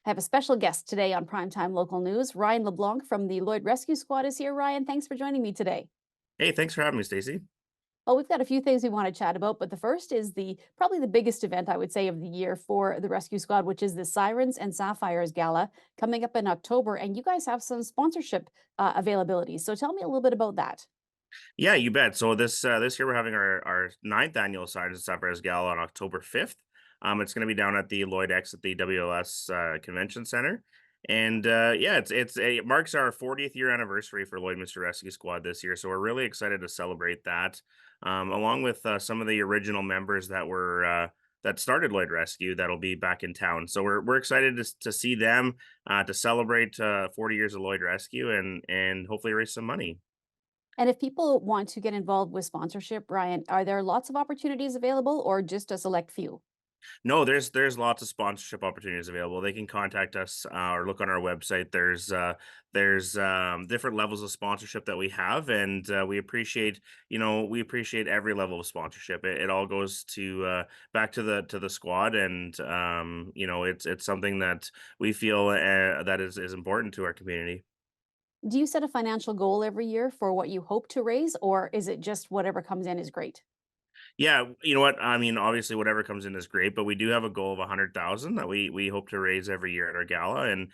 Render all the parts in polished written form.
I have a special guest today on Primetime Local News. Ryan LeBlanc from the Lloyd Rescue Squad is here. Ryan, thanks for joining me today. Hey, thanks for having me, Stacey. Well, we've got a few things we want to chat about, but the first is the probably the biggest event I would say of the year for the Rescue Squad, which is the Sirens and Sapphires Gala coming up in October. And you guys have some sponsorship availability. So tell me a little bit about that. Yeah, you bet. So this year we're having our ninth annual Sirens and Sapphires Gala on October 5th. It's going to be down at the Lloyd X at the WLS Convention Center, and yeah, it marks our 40th year anniversary for Lloydminster Rescue Squad this year. So we're really excited to celebrate that, along with some of the original members that started Lloyd Rescue that'll be back in town. So we're excited to see them to celebrate 40 years of Lloyd Rescue and hopefully raise some money. And if people want to get involved with sponsorship, Ryan, are there lots of opportunities available or just a select few? No, there's lots of sponsorship opportunities available. They can contact us or look on our website. There's different levels of sponsorship that we have, and we appreciate every level of sponsorship. It all goes to back to the squad, and it's something that we feel that is important to our community. Do you set a financial goal every year for what you hope to raise, or is it just whatever comes in is great? Yeah, you know what? I mean, obviously, whatever comes in is great, but we do have a goal of 100,000 that we hope to raise every year at our gala, and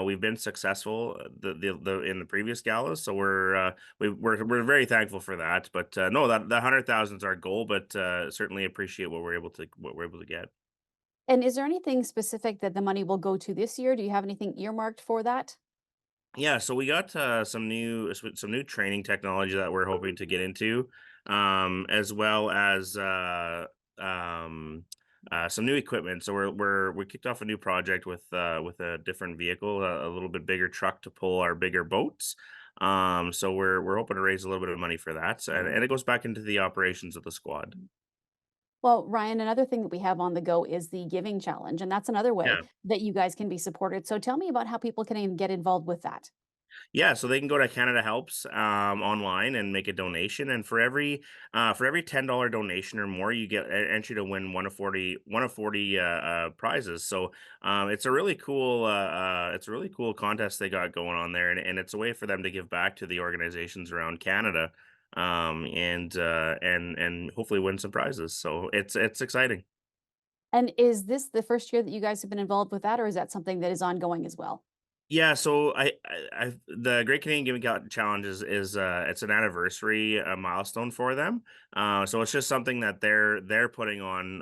we've been successful the in the previous galas, so we're very thankful for that. But no, that 100,000 is our goal, but certainly appreciate what we're able to get. And is there anything specific that the money will go to this year? Do you have anything earmarked for that? Yeah, so we got some new training technology that we're hoping to get into, as well as some new equipment. So we kicked off a new project with a different vehicle, a little bit bigger truck to pull our bigger boats. So we're hoping to raise a little bit of money for that, and it goes back into the operations of the squad. Well, Ryan, another thing that we have on the go is the giving challenge, and that's another way Yeah. that you guys can be supported. So tell me about how people can even get involved with that. Yeah, so they can go to Canada Helps online and make a donation, and for every $10 donation or more, you get entry to win one of 40 prizes. So it's a really cool it's a really cool contest they got going on there, and it's a way for them to give back to the organizations around Canada, and hopefully win some prizes. So it's exciting. And is this the first year that you guys have been involved with that, or is that something that is ongoing as well? Yeah, so the Great Canadian Giving Challenge is it's an anniversary milestone for them. So it's just something that they're putting on,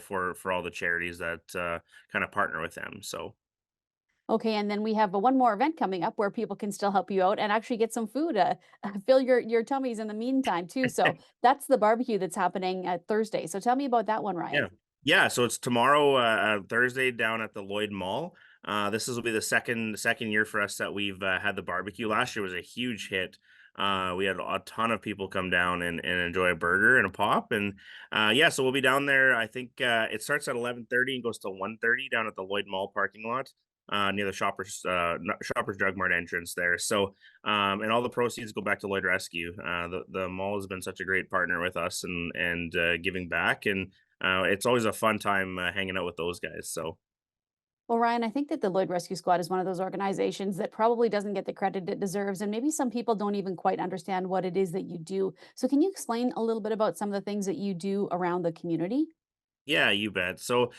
for all the charities that kind of partner with them. So Okay, and then we have one more event coming up where people can still help you out and actually get some food, fill your tummies in the meantime too. So that's the barbecue that's happening Thursday. So tell me about that one, Ryan. yeah, yeah. So it's tomorrow, Thursday, down at the Lloyd Mall. This will be the second year for us that we've had the barbecue. Last year was a huge hit. We had a ton of people come down and enjoy a burger and a pop, and yeah, so we'll be down there. I think it starts at 11:30 and goes till 1:30 down at the Lloyd Mall parking lot. Near the Shoppers Drug Mart entrance there. So, and all the proceeds go back to Lloyd Rescue. The mall has been such a great partner with us and giving back, and it's always a fun time hanging out with those guys. So Well, Ryan, I think that the Lloyd Rescue Squad is one of those organizations that probably doesn't get the credit it deserves. And maybe some people don't even quite understand what it is that you do. So, can you explain a little bit about some of the things that you do around the community? yeah, you bet. So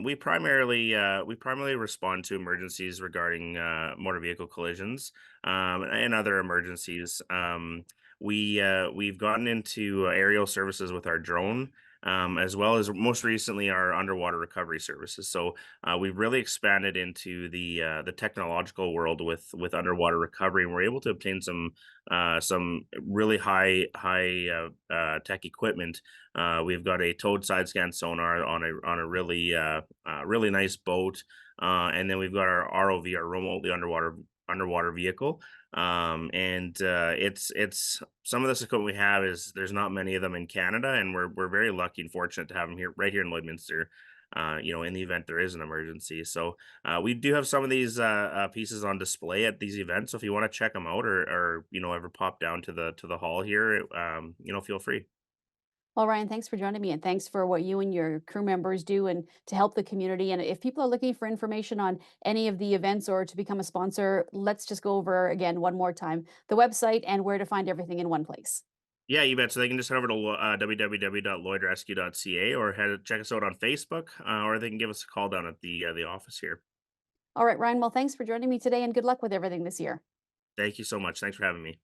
we primarily respond to emergencies regarding motor vehicle collisions and other emergencies. We've gotten into aerial services with our drone. As well as most recently our underwater recovery services. So we've really expanded into the technological world with underwater recovery, and we're able to obtain some really high tech equipment. We've got a towed side scan sonar on a really nice boat, and then we've got our ROV, our remotely underwater vehicle. And it's some of this equipment we have is there's not many of them in Canada, and we're very lucky and fortunate to have them here right here in Lloydminster. In the event there is an emergency, so we do have some of these pieces on display at these events. So if you want to check them out, or ever pop down to the hall here, feel free. Well, Ryan, thanks for joining me and thanks for what you and your crew members do and to help the community. And if people are looking for information on any of the events or to become a sponsor, let's just go over again one more time the website and where to find everything in one place. Yeah, you bet. So they can just head over to www.lloydrescue.ca or check us out on Facebook, or they can give us a call down at the office here. All right, Ryan. Well, thanks for joining me today and good luck with everything this year. Thank you so much. Thanks for having me.